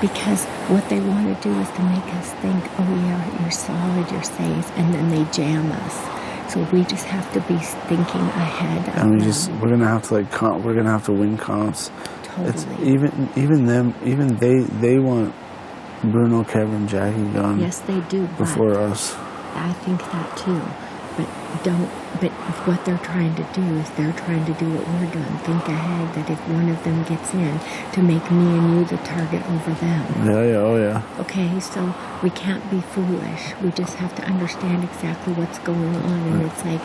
Because what they want to do is to make us think, oh yeah, you're solid, you're safe, and then they jam us. So we just have to be thinking ahead. And we're gonna have to we're gonna have to win comps. Totally. It's even them, even they want Bruno, Kevin, Jackie gone. Yes, they do. Before us. I think that too. But what they're trying to do is they're trying to do what we're doing. Think ahead that if one of them gets in, to make me and you the target over them. Yeah, oh yeah. Okay, so we can't be foolish. We just have to understand exactly what's going on. And it's like,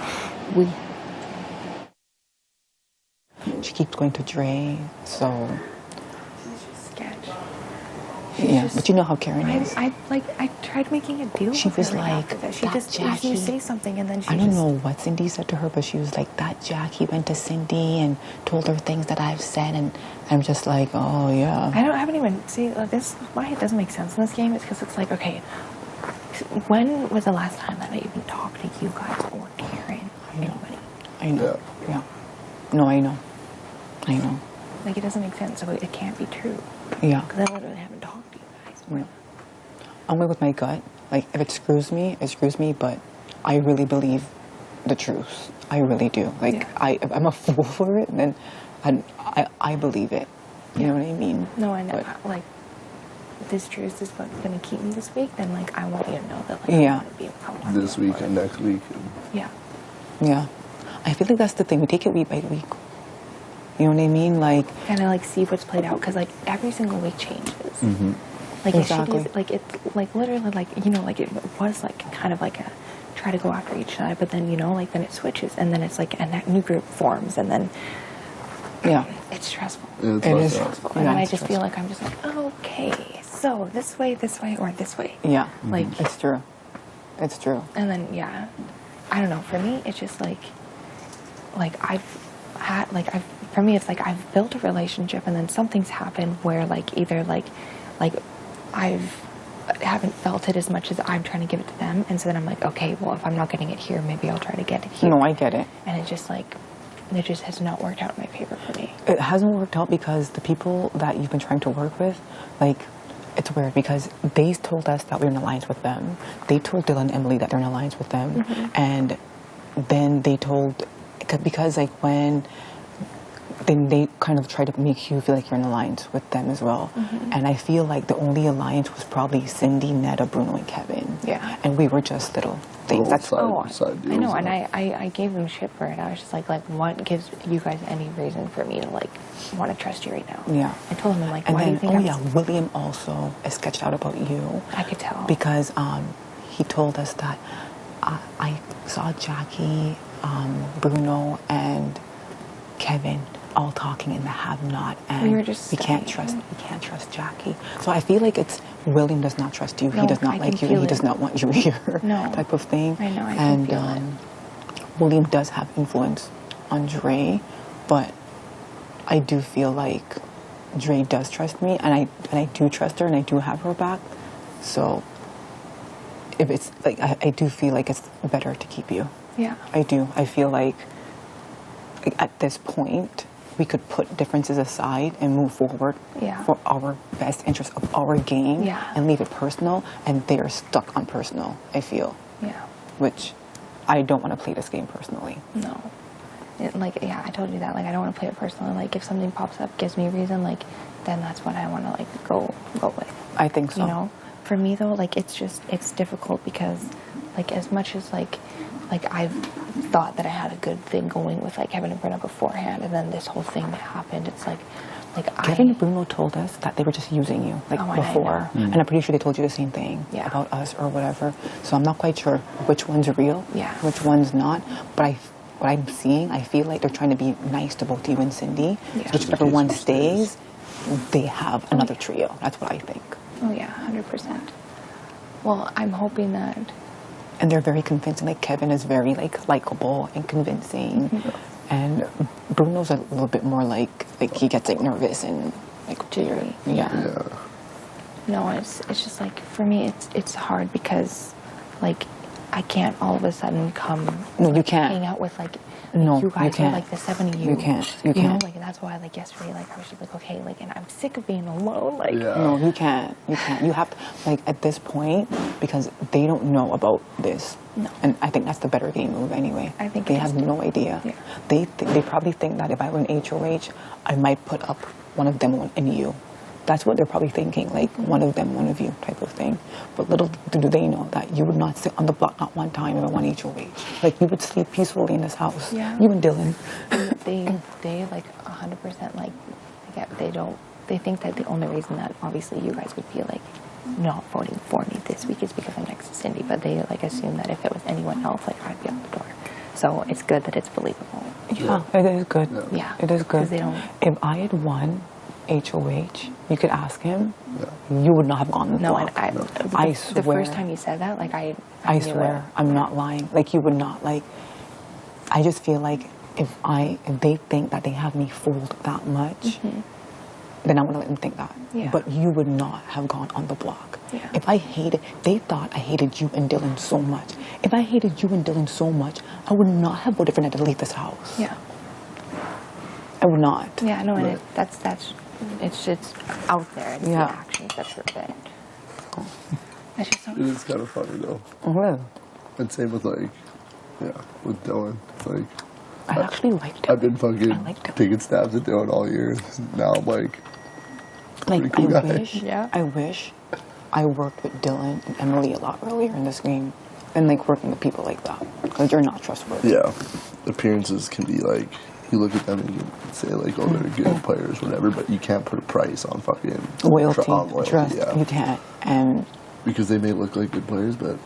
She keeps going to Dre, so... She's yeah, just, but you know how Karen is. I tried making a deal She with was her like, after that. She just Jackie, you say something and then she I don't know what Cindy said to her, but she was like, that Jackie went to Cindy and told her things that I've said, and I'm just like, oh yeah. I haven't even, see, this, why it doesn't make sense in this game is because it's like, okay, when was the last time that I even talked to you guys or Karen or anybody? I know. Yeah. No, I know. Like, it doesn't make sense, so it can't be true. Yeah. Because I literally haven't talked to you guys. Yeah. I'm going with my gut. Like, if it screws me, it screws me, but I really believe the truth. I really do. Like, Yeah. if I'm a fool for it, then I believe it. You know what I mean? No, I know. But, like, if this truth is what's going to keep me this week, then, like, I want you to know that, like, Yeah. I want to be accountable. This week and next week. Yeah. yeah. I feel like that's the thing. We take it week by week. You know what I mean? Like, Kind of, like, see what's played out. Because, like, every single week changes. Mm-hmm. Like, Exactly. if she does, like, it's, like, literally, like, you know, like, it was, like, kind of like a try to go after each side, but then, you know, like, then it switches, and then it's, like, and that new group forms, and then yeah. it's stressful. It's It is. Stressful. Yeah, And then I it's just feel stressful. like I'm just like, okay, so this way, or this way. Yeah. Like, It's true. It's true. and then, yeah, I don't know, for me, it's just, like for me, it's like I've built a relationship and then something's happened where, like, either, like I haven't felt it as much as I'm trying to give it to them. And so then I'm like, okay, well, if I'm not getting it here, maybe I'll try to get it here. No, I get it. And it just, like, it just has not worked out in my favor for me. It hasn't worked out because the people that you've been trying to work with, like, it's weird because they told us that we're in alliance with them. They told Dylan and Emily that they're in alliance with them. Mm-hmm. And then they told, because, like, when then they kind of try to make you feel like you're in alliance with them as well. Mm-hmm. And I feel like the only alliance was probably Cindy, Netta, Bruno, and Kevin. Yeah. And we were just little things. That's Side I know, deals, and yeah. I gave them shit for it. I was just like, what gives you guys any reason for me to, like, want to trust you right now? Yeah. I told him, I'm like, And why then, do you think William also sketched out about you. I could tell. Because he told us that I saw Jackie, Bruno, and Kevin all talking in the have-not, and We were just can't studying. trust Jackie. So I feel like it's William does not trust you. No, He does I not can like you. feel He it. does not want you here. No. Type of thing. I know, I and can feel William does have influence on Dre, but I do feel like Dre does trust me, and I do trust her, and I do have her back. So if it's like I do feel like it's better to keep you. Yeah. I do. I feel like at this point we could put differences aside and move forward Yeah. for our best interest of our game, Yeah. and leave it personal. And they are stuck on personal, I feel, Yeah. which I don't want to play this game personally. No. I told you that. Like, I don't want to play it personally. Like, if something pops up, gives me a reason, like, then that's what I want to, like, go with. I think so. You know? For me, though, like, it's difficult because, like, as much as, like I've thought that I had a good thing going with, like, Kevin and Brenna beforehand, and then this whole thing that happened, it's like Kevin and Bruno told us that they were just using you, like, Oh, I before. know. And I'm pretty sure they told you the same thing Yeah. about us or whatever. So I'm not quite sure which one's real, Yeah. which one's not. But what I'm seeing, I feel like they're trying to be nice to both you and Cindy. Yeah. So whichever one stays, they have another trio. That's what I think. Oh, yeah, 100%. Well, I'm hoping that... And they're very convincing. Like, Kevin is very, like, likable and convincing. Mm-hmm. And Bruno's a little bit more like he gets, like, nervous and, like, Jittery. Yeah. No, it's just, like, for me, it's hard because, like, I can't all of a sudden come... No, you can't. Hang out with, like No, you guys you can't. are like the 70 you. You can't. You know, can't. like, and that's why, like, yesterday, like, I was just like, okay, like, and I'm sick of being alone. Like, Yeah. No, you can't. You can't. You have to, like, at this point, because they don't know about this. No. And I think that's the better game move anyway. I think they it have is too. no idea. Yeah. They probably think that if I were an HOH, I might put up one of them and you. That's what they're probably thinking, like one of them, one of you type of thing. But little do they know that you would not sit on the block not one time if I want HOH. Like, you would sleep peacefully in this house. Yeah. You and Dylan. they like 100% like, they think that the only reason that obviously you guys would be like not voting for me this week is because I'm next to Cindy, but they like assume that if it was anyone else, like, I'd be out the door. So it's good that it's believable. Yeah, it is good. Yeah. It is good. 'Cause they don't- If I had won HOH, you could ask him, you would not have gone the No, block. I swear. the first time you said that, like, I I knew swear, it. I'm not lying. Like, you would not, like, I just feel like if they think that they have me fooled that much, then I'm gonna let them think that. Yeah. But you would not have gone on the block. Yeah. If they thought I hated you and Dylan so much. If I hated you and Dylan so much, I would not have voted for Ned to leave this house. Yeah. I would not. Yeah, no, and that's it's just out there. It's Yeah. the actions that prevent. That's just so. It is kind of funny though. Mhm. And same with like, with Dylan. Like, I actually liked it. I've been fucking I liked it. taking stabs at Dylan all year. Now I'm like, Like, pretty cool I guy. wish, Yeah. I wish I worked with Dylan and Emily a lot earlier in this game, and like working with people like that, because you're not trustworthy. yeah, appearances can be like, you look at them and you say like, oh, they're good players, whatever, but you can't put a price on fucking Loyalty, on loyalty, trust, yeah. you can't. And Because they may look like good players, but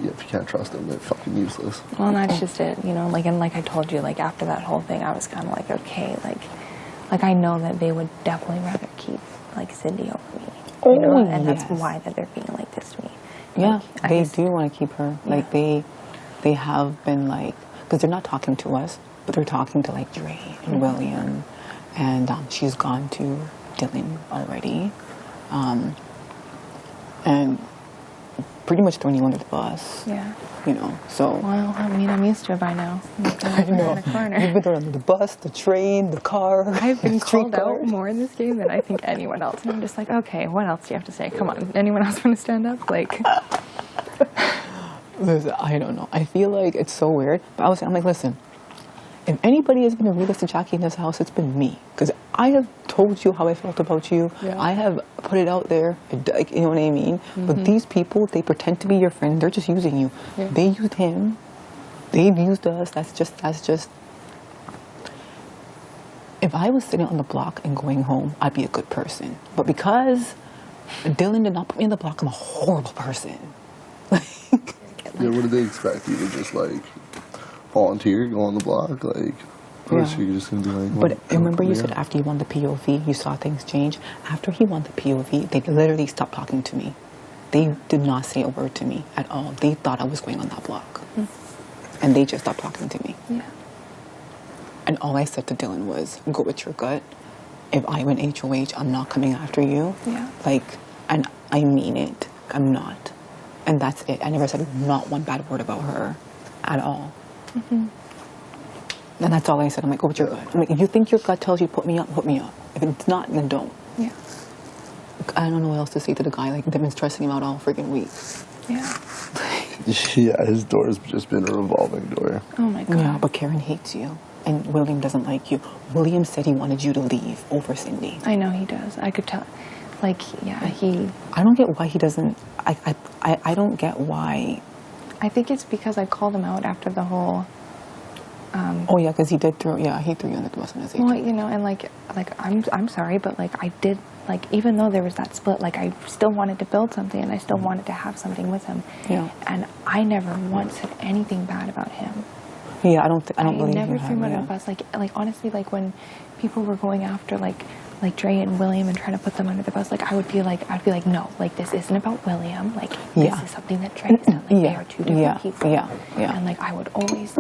yeah, if you can't trust them, they're fucking useless. Well, and that's just it, you know. Like, and like I told you, like, after that whole thing, I was kind of like, okay, like I know that they would definitely rather keep like Cindy over me. You know? Oh, And that's yes. why that they're being like this to me. yeah, I they just- do want to keep her. Like they have been like, because they're not talking to us, but they're talking to like Dre and William, and she's gone to Dylan already, and pretty much throwing you under the bus. Yeah. You know, so. Well, I mean, I'm used to it by now. I know. In a corner. You've been thrown under the bus, the train, the car. I've been called streetcar. out more in this game than I think anyone else. And I'm just like, okay, what else do you have to say? Come on. Anyone else want to stand up? Like, Listen, I don't know. I feel like it's so weird. But I'm like, listen, if anybody has been a realistic Jackie in this house, it's been me. Because I have told you how I felt about you. Yeah. I have put it out there. Like, you know what I mean? But these people, they pretend to be your friend. They're just using you. Yeah. They used him. They've used us. That's just. If I was sitting on the block and going home, I'd be a good person. But because Dylan did not put me on the block, I'm a horrible person. Yeah, what do they expect you to just like volunteer, go on the block? Like, of course Yeah. you're just gonna be like. But well, remember you yeah. said after you won the POV, you saw things change? After he won the POV, they literally stopped talking to me. They did not say a word to me at all. They thought I was going on that block. And they just stopped talking to me. yeah. And all I said to Dylan was, go with your gut. If I win HOH, I'm not coming after you. Yeah. Like, and I mean it. I'm not. And that's it. I never said not one bad word about her at all. And that's all I said. I'm like, go with your gut. I'm like, if you think your gut tells you to put me up, put me up. If it's not, then don't. Yeah. I don't know what else to say to the guy. Like, they've been stressing him out all freaking week. Yeah. Yeah, his door's just been a revolving door. Oh my God. Yeah, but Karen hates you. And William doesn't like you. William said he wanted you to leave over Cindy. I know he does. I could tell. Like, yeah, he. I don't get why he doesn't. I don't get why. I think it's because I called him out after the whole. Oh yeah, because he did throw. Yeah, he threw you under the bus on his Well, HOH. you know, and like I'm sorry, but like I did, like, even though there was that split, like I still wanted to build something and I still wanted to have something with him. Yeah. And I never once said anything bad about him. Yeah, I don't believe never you threw have, him under yeah. the bus. Like honestly, like when people were going after like Dre and William and trying to put them under the bus, like I'd be like, no, like this isn't about William. Like Yeah. this is something that Dre has done. Like they Yeah. are two different Yeah. people. Yeah. Yeah. And like I would always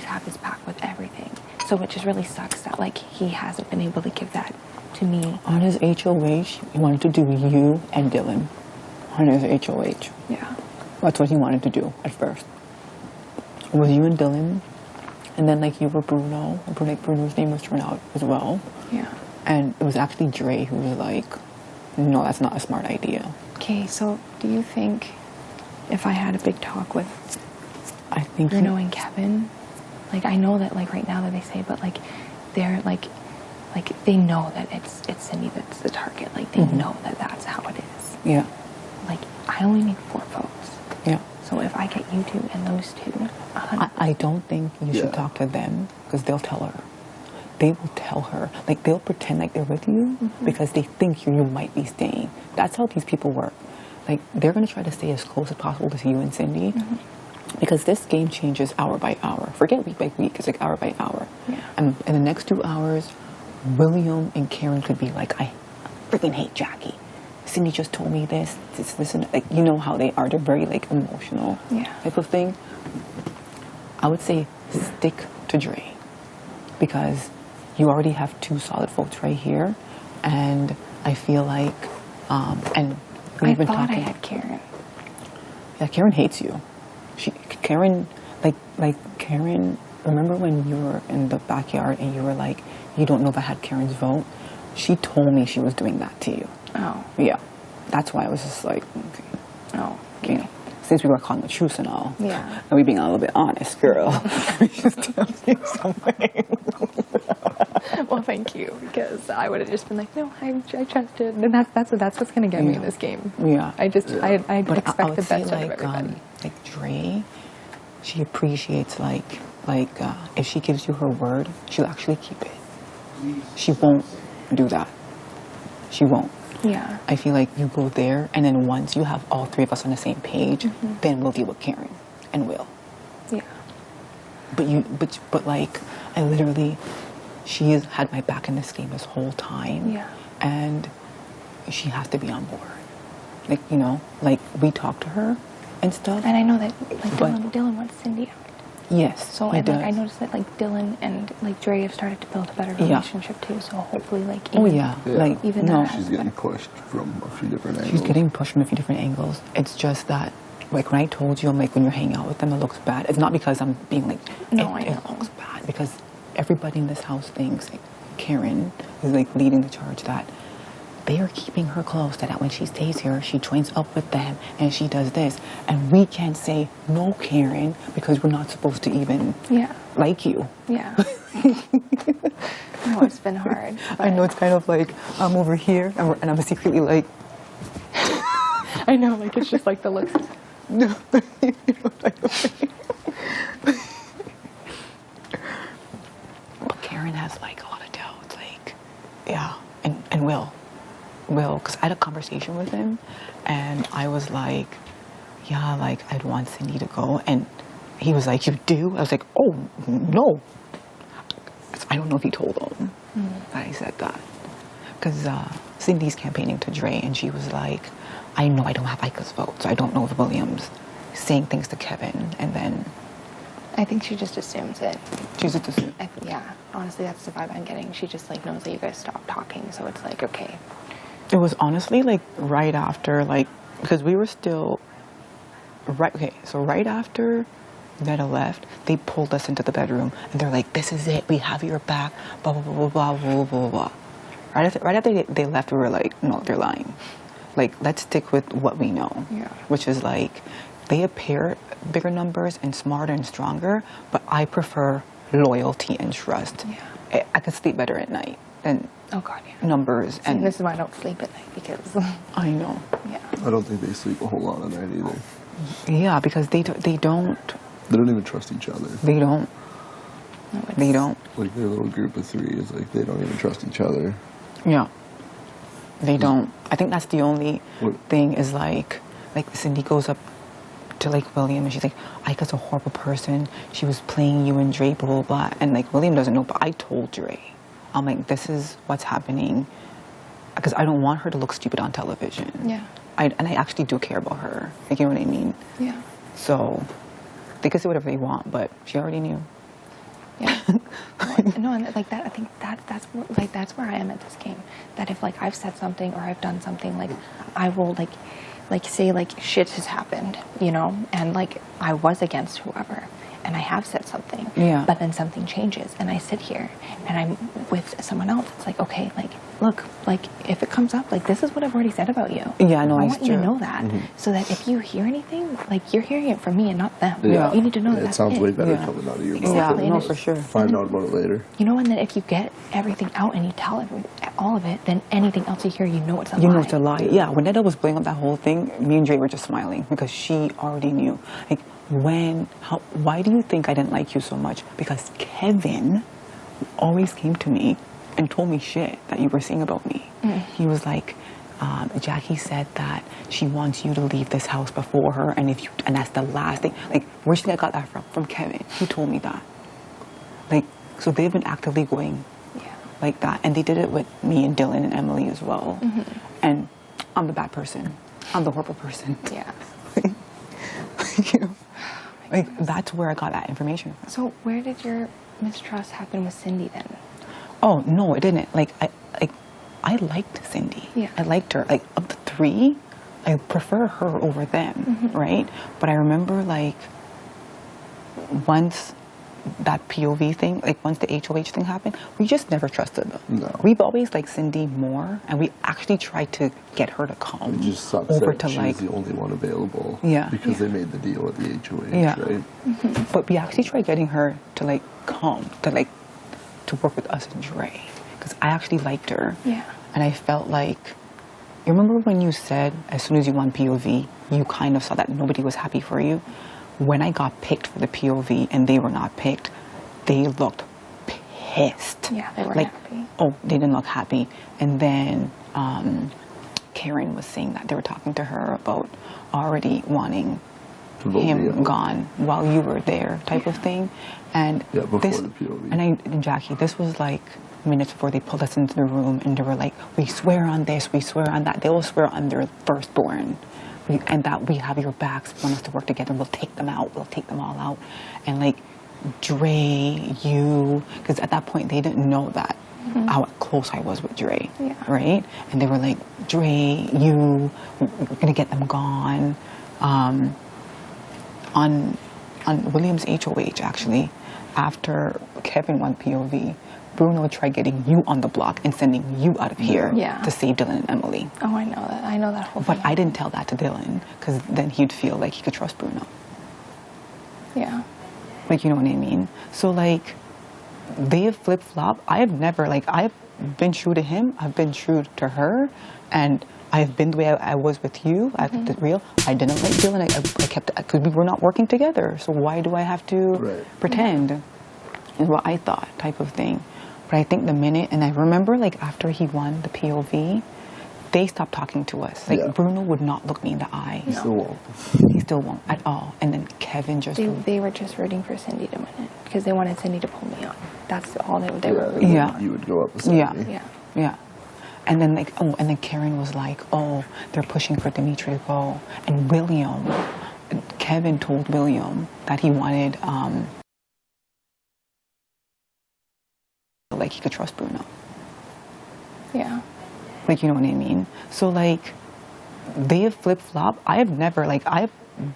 have his back with everything. So it just really sucks that like he hasn't been able to give that to me. On his HOH, he wanted to do you and Dylan. On his HOH. Yeah. That's what he wanted to do at first. It was you and Dylan, And then like you were Bruno's name was thrown out as well. Yeah. And it was actually Dre who was like, no, that's not a smart idea. Okay, so do you think if I had a big talk with I think Bruno and Kevin, like I know that like right now that they say, but like they're like they know that it's Cindy that's the target. Like they know that that's how it is. Yeah. Like I only need 4 votes. Yeah. So if I get you 2 and those 2, I don't think you should talk to them because they'll tell her. They will tell her. Like, they'll pretend like they're with you because they think you might be staying. That's how these people work. Like, they're going to try to stay as close as possible to you and Cindy because this game changes hour by hour. Forget week by week. It's like hour by hour. Yeah. And in the next 2 hours, William and Karen could be like, I freaking hate Jackie. Cindy just told me this, and like, you know how they are. They're very like emotional type of thing. I would say stick to Dre because you already have 2 solid votes right here, and I feel like, and we've been talking. I had Karen. Yeah, Karen hates you. Karen. Remember when you were in the backyard and you were like, you don't know if I had Karen's vote? She told me she was doing that to you. Oh. Yeah. That's why I was just like, okay. Oh. You know, since we were calling the truth and all. Yeah. And we being a little bit honest, girl. Just tell you something. Well, thank you, because I would have just been like, no, I trusted, and that's what's gonna get me in this game. Yeah. I But expect I would the say, best out of everybody. like Dre, she appreciates if she gives you her word, she'll actually keep it. She won't do that. She won't. Yeah. I feel like you go there, and then once you have all 3 of us on the same page, then we'll deal with Karen and Will. Yeah. But like, I literally, she has had my back in this game this whole time. Yeah. And she has to be on board. Like, you know, like we talk to her and stuff. And I know that like But- Dylan wants Cindy out. Yes. So he I does. I noticed that like Dylan and like Dre have started to build a better Yeah. relationship too. So hopefully like Oh even, yeah. Yeah. Like Even no. that. She's getting pushed from a few different angles. She's getting pushed from a few different angles. It's just that, like, when I told you, I'm like, when you're hanging out with them, it looks bad. It's not because I'm being like, No, I know. it looks bad. Because everybody in this house thinks, like, Karen is, like, leading the charge that they are keeping her close, that when she stays here, she joins up with them and she does this. And we can't say, no, Karen, because we're not supposed to even like you. Yeah. No, it's been hard. I know it's kind of like, I'm over here and I'm secretly like, I know, like it's just like the looks. no. But Karen has like a lot of doubts, like, yeah, and Will, because I had a conversation with him, and I was like, yeah, like I'd want Cindy to go, and he was like, you do? I was like, oh no. I don't know if he told him that I said that, because Cindy's campaigning to Dre, and she was like, I know I don't have Ika's vote, so I don't know if William's saying things to Kevin, and then I think she just assumes it. she's just assumed. Yeah, honestly, that's the vibe I'm getting. She just like knows that you guys stopped talking, so it's like okay. It was honestly like right after, like, because we were still right after Meta left, they pulled us into the bedroom and they're like, this is it, we have your back, blah blah blah blah blah blah blah. Right after they left, we were like, no, they're lying. Like, let's stick with what we know, which is like they appear bigger numbers and smarter and stronger, but I prefer loyalty and trust. I can sleep better at night than numbers. And this is why I don't sleep at night, because I know. I don't think they sleep a whole lot at night either. Yeah, because they don't They don't even trust each other. they don't Like, their little group of 3 is like, they don't even trust each other. yeah, they don't. I think that's the only What? thing is like Cindy goes up to like William and she's like, Ika's a horrible person, she was playing you and Dre, blah blah blah, and like William doesn't know, but I told Dre, I'm like, this is what's happening, because I don't want her to look stupid on television. I actually do care about her, like, you know what I mean? So they can say whatever they want, but she already knew. No, and like that, I think that's where I am at this game. That if like I've said something or I've done something, like I will like say like shit has happened, you know, and like I was against whoever, and I have said something, Yeah. but then something changes and I sit here and I'm with someone else, it's like, okay, like, look, like, if it comes up, like, this is what I've already said about you. Yeah, I know, I it's want you to true. know that, so that if you hear anything, like, you're hearing it from me and not them. Yeah. You need to know It that's sounds way better Yeah. coming out of your mouth. Yeah, than no, just for sure. Find out about it later. You know, and then if you get everything out and you tell all of it, then anything else you hear, you know it's a lie. You know it's a lie. Yeah, when Neda was blowing up that whole thing, me and Dre were just smiling because she already knew. Like, why do you think I didn't like you so much? Because Kevin always came to me and told me shit that you were saying about me. He was like, Jackie said that she wants you to leave this house before her, and that's the last thing. Like, where should I got that from? From Kevin. He told me that. Like, so they've been actively going like that, and they did it with me and Dylan and Emily as well. And I'm the bad person. I'm the horrible person. Yeah. You know, like, that's where I got that information from. So where did your mistrust happen with Cindy then? Oh no, it didn't. Like, I liked Cindy. Yeah. I liked her. Like, of the three, I prefer her over them, right? But I remember, like, once that POV thing, like, once the HOH thing happened, we just never trusted them. No. We've always liked Cindy more, and we actually tried to get her to come It just sucks over that to, she's like, the only one available. Yeah. Because they made the deal at the HOH, Yeah. right? but we actually tried getting her to, like, come, to work with us and Dre. Because I actually liked her. Yeah. And I felt like, you remember when you said, as soon as you won POV, you kind of saw that nobody was happy for you? When I got picked for the POV and they were not picked, they looked pissed. Yeah, they weren't happy. Oh, they didn't look happy. And then Karen was saying that they were talking to her about already wanting To vote me him out. gone while you were there, type of thing. And Yeah, before this, the POV. and Jackie, this was like minutes before they pulled us into the room, and they were like, "We swear on this, we swear on that." They will swear on their firstborn, and that we have your backs. Want us to work together. We'll take them out. We'll take them all out. And like Dre, you, because at that point they didn't know that how close I was with Dre, Yeah. right? And they were like, "Dre, you, we're gonna get them gone." On William's HOH, actually, after Kevin won POV, Bruno tried getting you on the block and sending you out of here Yeah. to save Dylan and Emily. Oh, I know that. I know that whole But thing. I didn't tell that to Dylan, because then he'd feel like he could trust Bruno. Yeah. Like, you know what I mean? So, like, they have flip-flop. I've been true to him. I've been true to her. And I've been the way I was with you. I kept it real. I didn't like Dylan. I kept it, because we were not working together. So why do I have to Right. pretend? Is what I thought, type of thing. But I think the minute, and I remember, like, after he won the POV, they stopped talking to us. Like, Yeah. Bruno would not look me in the eye. You still won't. He still won't at all. And then Kevin just... They were just rooting for Cindy to win it because they wanted Cindy to pull me on. That's all they were rooting Yeah. You would go up beside Yeah. me. for. Yeah. Yeah. And then, like, and then Karen was like, "Oh, they're pushing for Dimitri to go." And Kevin told William that he wanted, like, he could trust Bruno. Yeah. Like, you know what I mean? So, like, they have flip-flop. I've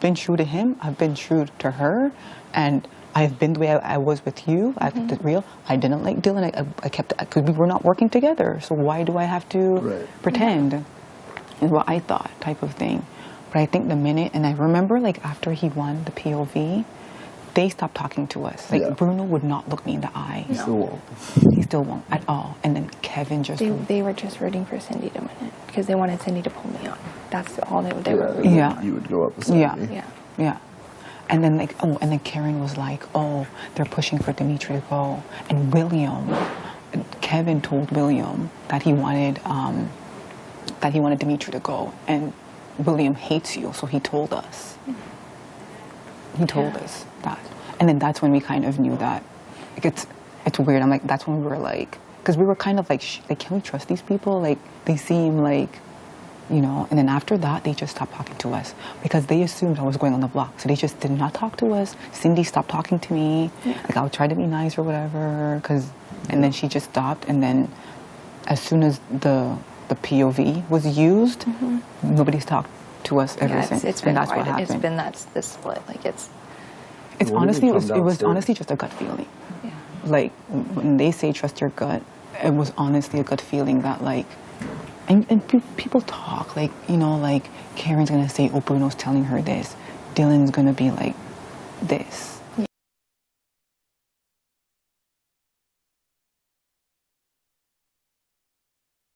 been true to him. I've been true to her. And I've been the way I was with you. I kept it real. I didn't like Dylan. I kept it, because we were not working together. So why do I have to Right. pretend? Is what I thought, type of thing. But I think the minute, and I remember, like, after he won the POV, they stopped talking to us. Like, Yeah. Bruno would not look me in the eye. You still won't. He still won't at all. And then Kevin just... They were just rooting for Cindy to win it because they wanted Cindy to pull me on. That's all they were rooting Yeah. You would go up beside Yeah. me. for. Yeah. Yeah. And then, like, and then Karen was like, "Oh, they're pushing for Dimitri to go." And Kevin told William that he wanted Dimitri to go. And William hates you, so he told us. He told us that. And then that's when we kind of knew that. Like, it's weird. I'm like, that's when we were like, because we were kind of like, can we trust these people? Like, they seem like, you know. And then after that, they just stopped talking to us because they assumed I was going on the block. So they just did not talk to us. Cindy stopped talking to me. Like, I would try to be nice or whatever, and then she just stopped. And then as soon as the POV was used, nobody's talked to us ever since. It's been and that's quite, what happened. it's been this split. Like, it's It's When did honestly, come it was downstairs? honestly just a gut feeling. Yeah. Like when they say trust your gut, it was honestly a gut feeling that like, and people talk like, you know, like Karen's gonna say, oh, Bruno's telling her this, Dylan's gonna be like this,